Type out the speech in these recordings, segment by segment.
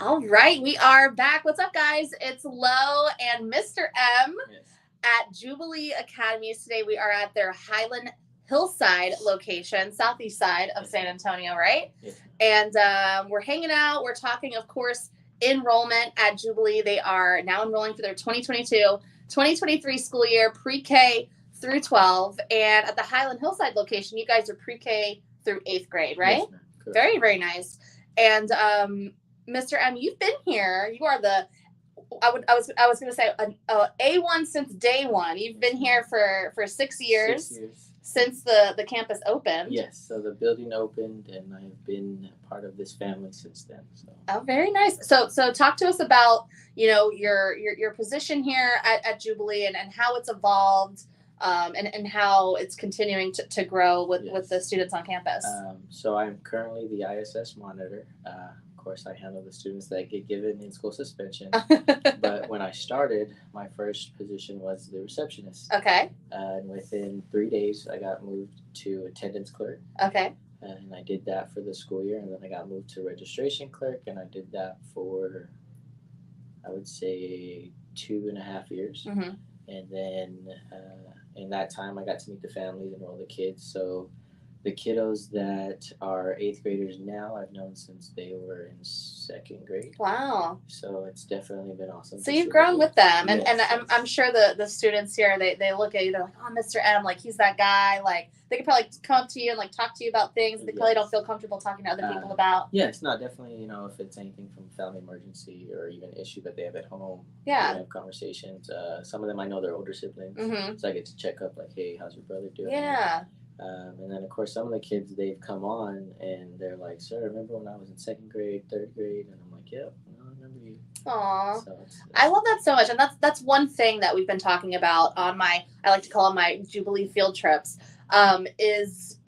All right, we are back. What's up, guys? It's Lo and Mr. M Yes. at Jubilee Academies. Today we are at their Highland Hillside location, southeast side of Yes. San Antonio, right? Yes. And we're hanging out. We're talking, of course, enrollment at Jubilee. They are now enrolling for their 2022-2023 school year, pre-K through 12. And at the Highland Hillside location, you guys are pre-K through 8th grade, right? Yes, ma'am. Correct. Very, very nice. And Mr. M, you've been here. You are the I was going to say A1 since day one. You've been here for 6 years. 6 years. Since the campus opened. Yes. So the building opened, and I've been part of this family since then. So. Oh, very nice. So talk to us about your position here at Jubilee and how it's evolved. And how it's continuing to grow with the students on campus. So I'm currently the ISS monitor. Of course, I handle the students that get given in-school suspension. But when I started, my first position was the receptionist. Okay. And within 3 days, I got moved to attendance clerk. Okay. And I did that for the school year. And then I got moved to registration clerk. And I did that for, I would say, 2.5 years. Mm-hmm. And then in that time, I got to meet the families and all the kids. So the kiddos that are 8th graders now, I've known since they were in 2nd grade. Wow. So it's definitely been awesome. So you've grown with them. And, yes, and I'm sure the students here, they look at you, they're like, oh, Mr. M, like, he's that guy. Like, they could probably come up to you and, like, talk to you about things they probably don't feel comfortable talking to other people about. Yeah, it's not definitely, if it's anything from family emergency or even issue that they have at home. Yeah. We have conversations. Some of them I know they're older siblings. Mm-hmm. So I get to check up, like, hey, how's your brother doing? Yeah. And then, of course, some of the kids, they've come on and they're like, sir, remember when I was in 2nd grade, 3rd grade? And I'm like, yep, I remember you. Aww. So I love that so much. And that's one thing that we've been talking about on I like to call them my Jubilee field trips, is,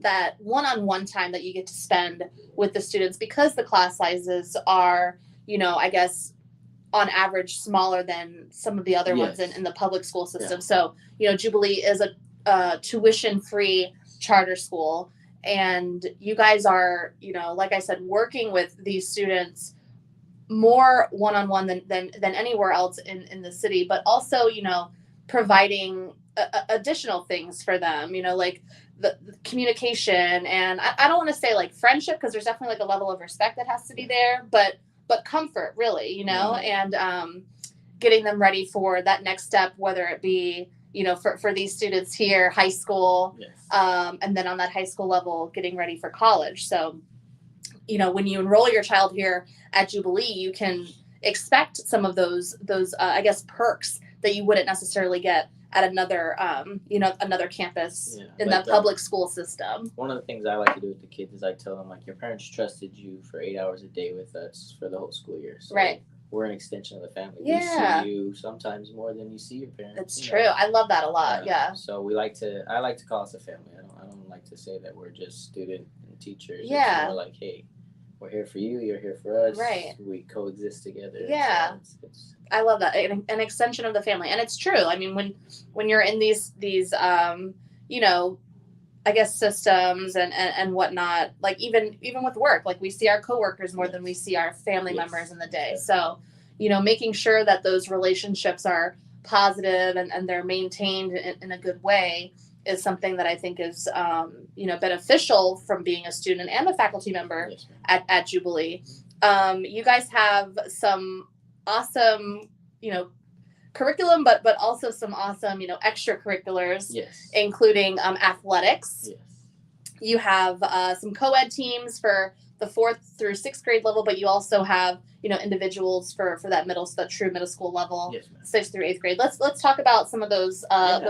that one-on-one time that you get to spend with the students, because the class sizes are, I guess, on average smaller than some of the other ones in the public school system. Yeah. So, Jubilee is a tuition-free charter school, and you guys are, like I said, working with these students more one-on-one than anywhere else in the city, but also, providing additional things for them, like the communication, and I don't want to say like friendship, because there's definitely like a level of respect that has to be there, but comfort, really, and getting them ready for that next step, whether it be, for these students here, high school, yes. And then on that high school level, getting ready for college. So, when you enroll your child here at Jubilee, you can expect some of those I guess, perks that you wouldn't necessarily get at another campus in the public school system. One of the things I like to do with the kids is I tell them, like, your parents trusted you for 8 hours a day with us for the whole school year. So right. We're an extension of the family. Yeah. We see you sometimes more than you see your parents. That's true. I love that a lot. Yeah. So I like to call us a family. I don't like to say that we're just student and teachers. Yeah. It's more like, hey, we're here for you. You're here for us. Right. We coexist together. Yeah. So I love that. An extension of the family. And it's true. I mean, when you're in these I guess systems and whatnot, like even with work, like we see our coworkers more than we see our family members in the day. So, making sure that those relationships are positive and they're maintained in a good way is something that I think is, beneficial from being a student and a faculty member at Jubilee. You guys have some awesome, curriculum, but also some awesome, extracurriculars, including athletics. Yes. You have some co-ed teams for the 4th through 6th grade level, but you also have, individuals for that true middle school level, 6th through 8th grade. Let's talk about some of those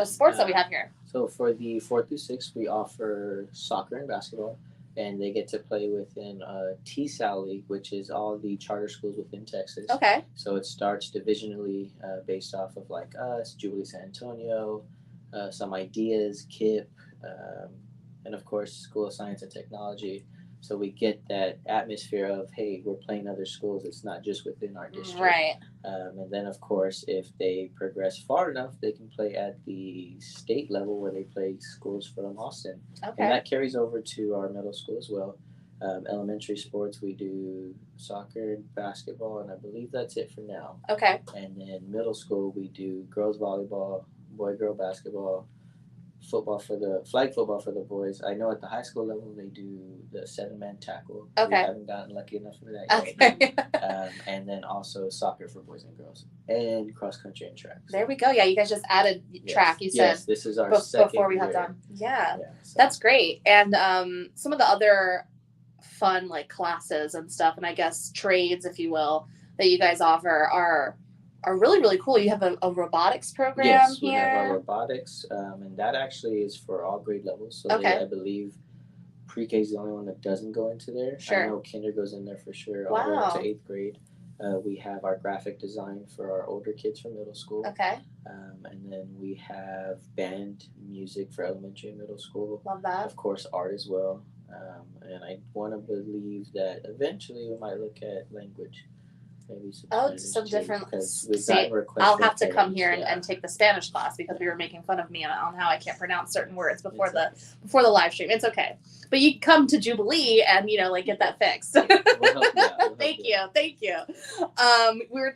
sports that we have here. So for the 4th through 6th, we offer soccer and basketball. And they get to play within TSAL League, which is all the charter schools within Texas. Okay. So it starts divisionally based off of like us, Jubilee San Antonio, some ideas, KIP, and of course, School of Science and Technology. So we get that atmosphere of, hey, we're playing other schools. It's not just within our district. Right. And then, of course, if they progress far enough, they can play at the state level where they play schools from Austin. Okay. And that carries over to our middle school as well. Elementary sports, we do soccer and basketball, and I believe that's it for now. Okay. And then middle school, we do girls volleyball, boy girl basketball, flag football for the boys. I know at the high school level they do the 7-man tackle. Okay. We haven't gotten lucky enough for that yet. Okay. And then also soccer for boys and girls, and cross country and track. There we go. Yeah, you guys just added track. You said yes, this is our second before we year. hopped on. Yeah, so. That's great. And some of the other fun like classes and stuff, and I guess trades, if you will, that you guys offer are really, really cool. You have a robotics program yes, here. We have our robotics, and that actually is for all grade levels. So okay. I believe pre-K is the only one that doesn't go into there. Sure. I know kinder goes in there for sure, wow. all the way up to 8th grade. We have our graphic design for our older kids from middle school. Okay. And then we have band music for elementary and middle school. Love that. Of course, art as well. And I want to believe that eventually we might look at language. Maybe some different. I'll have to come here and take the Spanish class because we were making fun of me on how I can't pronounce certain words before the live stream. It's okay, but you come to Jubilee and like get that fixed. We'll help you out. Thank you. We were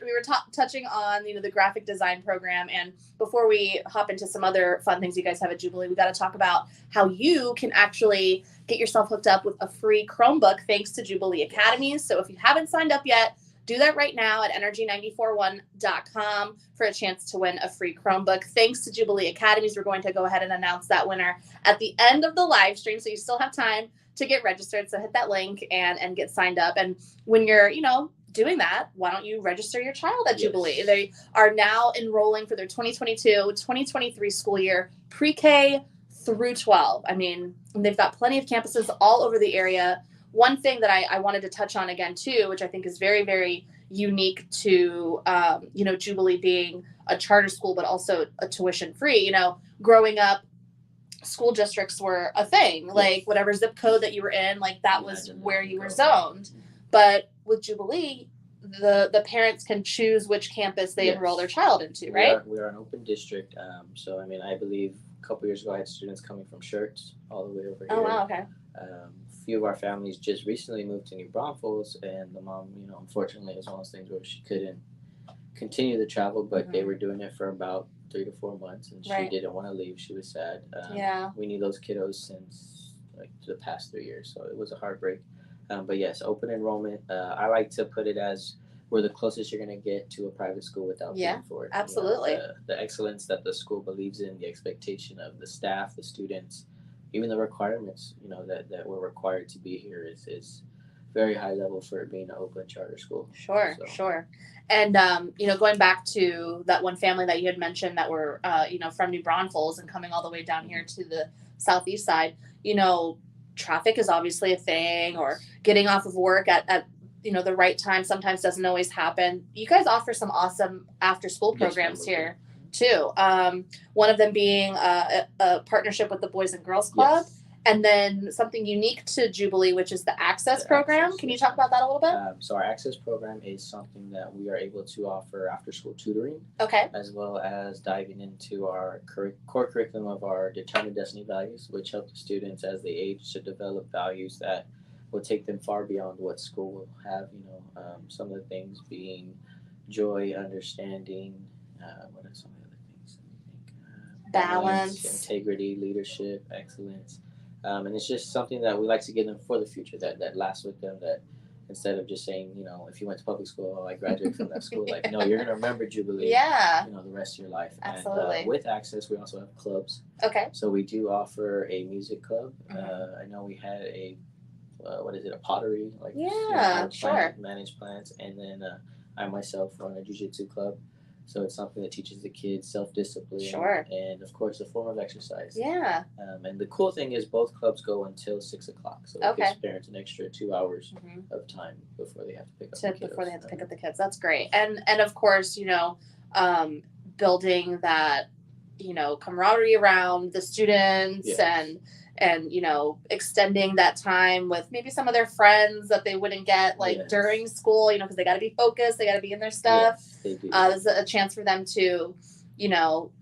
touching on the graphic design program, and before we hop into some other fun things you guys have at Jubilee, we got to talk about how you can actually get yourself hooked up with a free Chromebook thanks to Jubilee Academies. So if you haven't signed up yet, do that right now at energy941.com for a chance to win a free Chromebook. Thanks to Jubilee Academies, we're going to go ahead and announce that winner at the end of the live stream, so you still have time to get registered. So hit that link and get signed up. And when you're, doing that, why don't you register your child at Jubilee? Yes. They are now enrolling for their 2022-2023 school year, pre-K through 12. I mean, they've got plenty of campuses all over the area. One thing that I wanted to touch on again, too, which I think is very, very unique to, Jubilee being a charter school, but also a tuition free. Growing up, school districts were a thing. Yes. Like whatever zip code that you were in, like that was where you were zoned. But with Jubilee, the parents can choose which campus they enroll their child into, right? We are an open district. So, I believe a couple years ago I had students coming from Schertz all the way over here. Oh, wow, okay. Few of our families just recently moved to New Braunfels, and the mom, unfortunately, it was one of those things where she couldn't continue the travel, but they were doing it for about 3 to 4 months, and she didn't want to leave. She was sad. We knew those kiddos since the past 3 years, so it was a heartbreak. But yes, open enrollment. I like to put it as we're the closest you're going to get to a private school without paying for it. Absolutely. The excellence that the school believes in, the expectation of the staff, the students, even the requirements, that we're required to be here is very high level for it being an Oakland charter school. Sure. And, going back to that one family that you had mentioned that were, from New Braunfels and coming all the way down here to the southeast side, traffic is obviously a thing, or getting off of work at the right time sometimes doesn't always happen. You guys offer some awesome after school programs here too. One of them being a partnership with the Boys and Girls Club, and then something unique to Jubilee, which is the Access program. Can you talk about that a little bit? So our Access program is something that we are able to offer after school tutoring, as well as diving into our core curriculum of our Determined Destiny values, which help the students as they age to develop values that will take them far beyond what school will have. Some of the things being joy, understanding, what are some of the other things? Balance, integrity, leadership, excellence. And it's just something that we like to give them for the future that lasts with them, that instead of just saying, if you went to public school, I graduated from that school, like, no, you're going to remember Jubilee, the rest of your life. Absolutely. And with Access, we also have clubs. Okay. So we do offer a music club. I know we had a pottery, manage plants, and then I myself run a jiu-jitsu club. So it's something that teaches the kids self-discipline, and of course a form of exercise. And the cool thing is both clubs go until 6 o'clock, so it gives parents an extra 2 hours of time before they have to pick up the kids. Before they have to pick up the kids. That's great. And of course, building that, camaraderie around the students, and extending that time with maybe some of their friends that they wouldn't get during school, because they got to be focused, they got to be in their stuff. They do. There's a chance for them to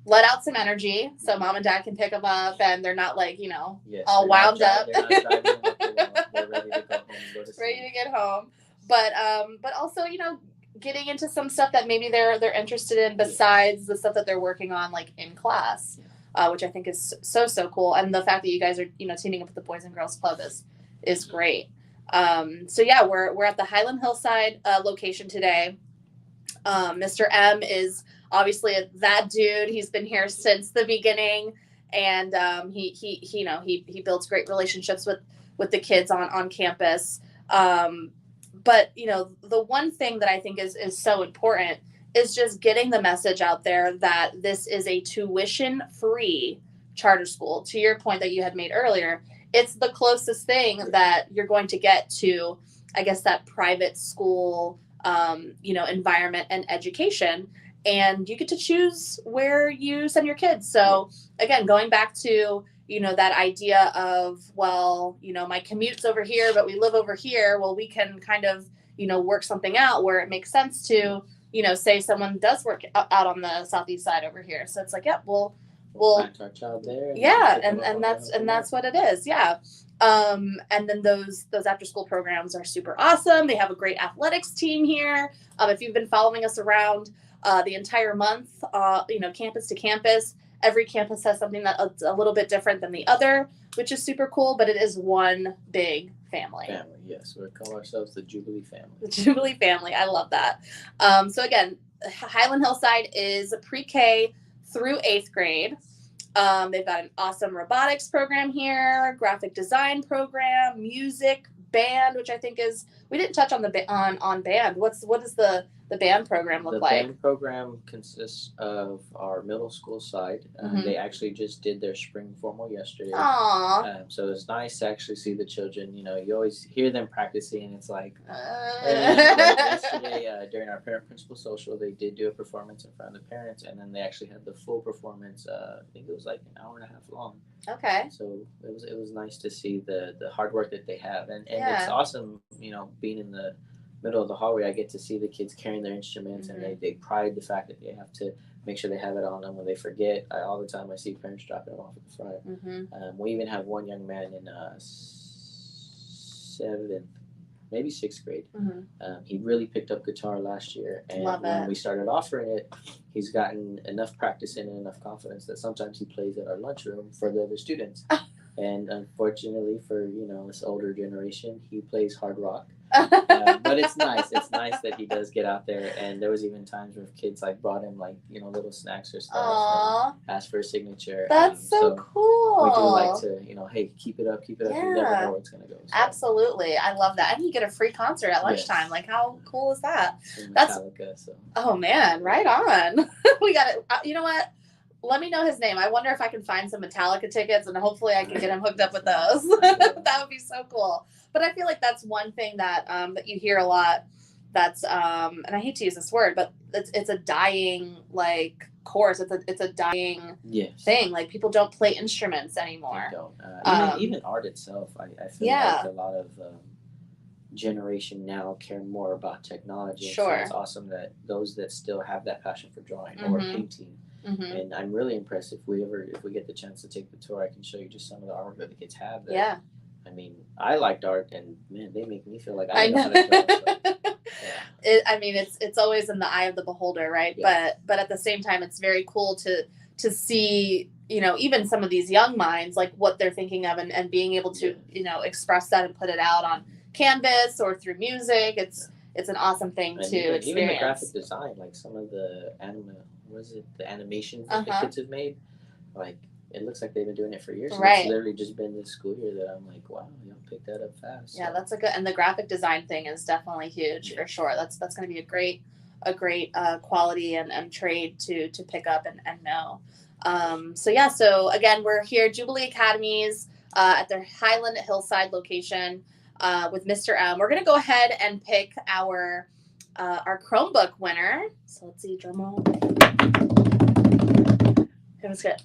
let out some energy so mom and dad can pick them up and they're not like, Yes, all wound up. They're not driving them up the wall. They're ready to go home and go to sleep. Ready to get home. But also, getting into some stuff that maybe they're interested in besides the stuff that they're working on like in class, which I think is so cool. And the fact that you guys are, teaming up with the Boys and Girls Club is great. So yeah, we're at the Highland Hillside location today. Mr. M is obviously that dude. He's been here since the beginning, and he builds great relationships with the kids on campus. But the one thing that I think is so important is just getting the message out there that this is a tuition-free charter school. To your point that you had made earlier, it's the closest thing that you're going to get to, I guess, that private school, environment and education. And you get to choose where you send your kids. So again, going back to, that idea of, well, my commute's over here, but we live over here. Well, we can kind of, work something out where it makes sense to, say someone does work out on the southeast side over here. So it's like, yep, we'll find our child there. And that's what it is. Yeah. And then those after school programs are super awesome. They have a great athletics team here. If you've been following us around the entire month, campus to campus, every campus has something that's a little bit different than the other, which is super cool, but it is one big family. Yes. We call ourselves the Jubilee family. The Jubilee family. I love that. So again, Highland Hillside is pre-K through 8th grade. They've got an awesome robotics program here, graphic design program, music, band, which I think we didn't touch on on band. What does the band program look like? The band program consists of our middle school side. They actually just did their spring formal yesterday. Aww. So it's nice to actually see the children. You always hear them practicing, and it's like, yesterday during our parent-principal social, they did do a performance in front of the parents, and then they actually had the full performance. I think it was like an hour and a half long. Okay. So it was nice to see the hard work that they have, and it's awesome. Being in the middle of the hallway, I get to see the kids carrying their instruments, and they pride the fact that they have to make sure they have it on them when they forget. All the time I see parents dropping them off at the front. We even have one young man in 7th, maybe 6th grade. He really picked up guitar last year, and when we started offering it, he's gotten enough practice in and enough confidence that sometimes he plays at our lunchroom for the other students. And unfortunately for this older generation, he plays hard rock. But it's nice. It's nice that he does get out there. And there was even times where kids brought him little snacks or stuff, and asked for a signature. That's so cool. We do like to hey, keep it up. Yeah. You never know where it's gonna go. So. Absolutely, I love that. And you get a free concert at lunchtime. Yes. Like, how cool is that? That's Metallica. So. Oh man, right on. We got it. You know what? Let me know his name. I wonder if I can find some Metallica tickets, and hopefully I can get him hooked up with those. That would be so cool. But I feel like that's one thing that that you hear a lot. That's and I hate to use this word, but it's a dying course. It's a dying thing. Like, people don't play instruments anymore. They don't. Even art itself. I feel like a lot of generation now care more about technology. Sure. So it's awesome that those that still have that passion for drawing or painting. And I'm really impressed if we get the chance to take the tour. I can show you just some of the artwork that the kids have. I mean, I liked art, and man, they make me feel like I know how to draw. So, it's always in the eye of the beholder, right? Yeah. But at the same time, it's very cool to see, even some of these young minds, like what they're thinking of, and being able to, express that and put it out on canvas or through music. It's an awesome thing to experience. Even the graphic design, like some of the animations that the kids have made, it looks like they've been doing it for years. Right. It's literally just been this school year that I'm like, wow, y'all picked that up fast. Yeah, that's and the graphic design thing is definitely huge for sure. That's going to be a great quality and trade to pick up and know. So again, we're here, Jubilee Academies, at their Highland Hillside location, with Mr. M. We're going to go ahead and pick our Chromebook winner. So let's see, drum roll. It was good.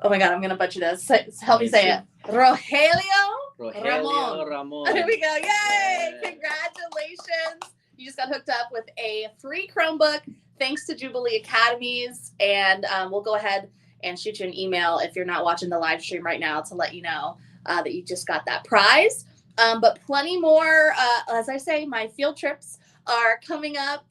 Oh my God, I'm going to butcher this. Help me say it. Rogelio Ramon. There we go. Yay! Congratulations. You just got hooked up with a free Chromebook thanks to Jubilee Academies, and we'll go ahead and shoot you an email if you're not watching the live stream right now to let you know that you just got that prize. But plenty more, as I say, my field trips are coming up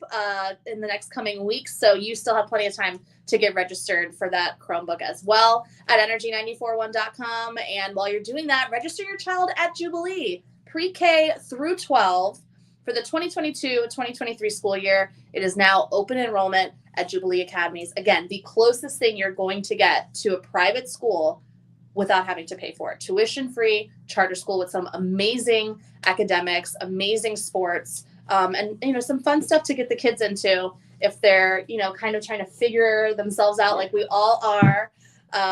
in the next coming weeks, so you still have plenty of time to get registered for that Chromebook as well at energy941.com. And while you're doing that, register your child at Jubilee pre-K through 12 for the 2022-2023 school year. It is now open enrollment at Jubilee Academies. Again, the closest thing you're going to get to a private school without having to pay for it. Tuition-free charter school with some amazing academics, amazing sports, and some fun stuff to get the kids into if they're kind of trying to figure themselves out like we all are.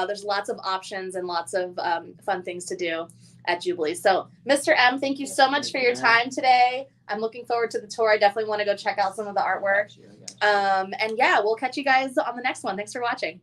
There's lots of options and lots of fun things to do at Jubilee. So Mr. M, thank you so much for your time today. I'm looking forward to the tour. I definitely want to go check out some of the artwork. And yeah, we'll catch you guys on the next one. Thanks for watching.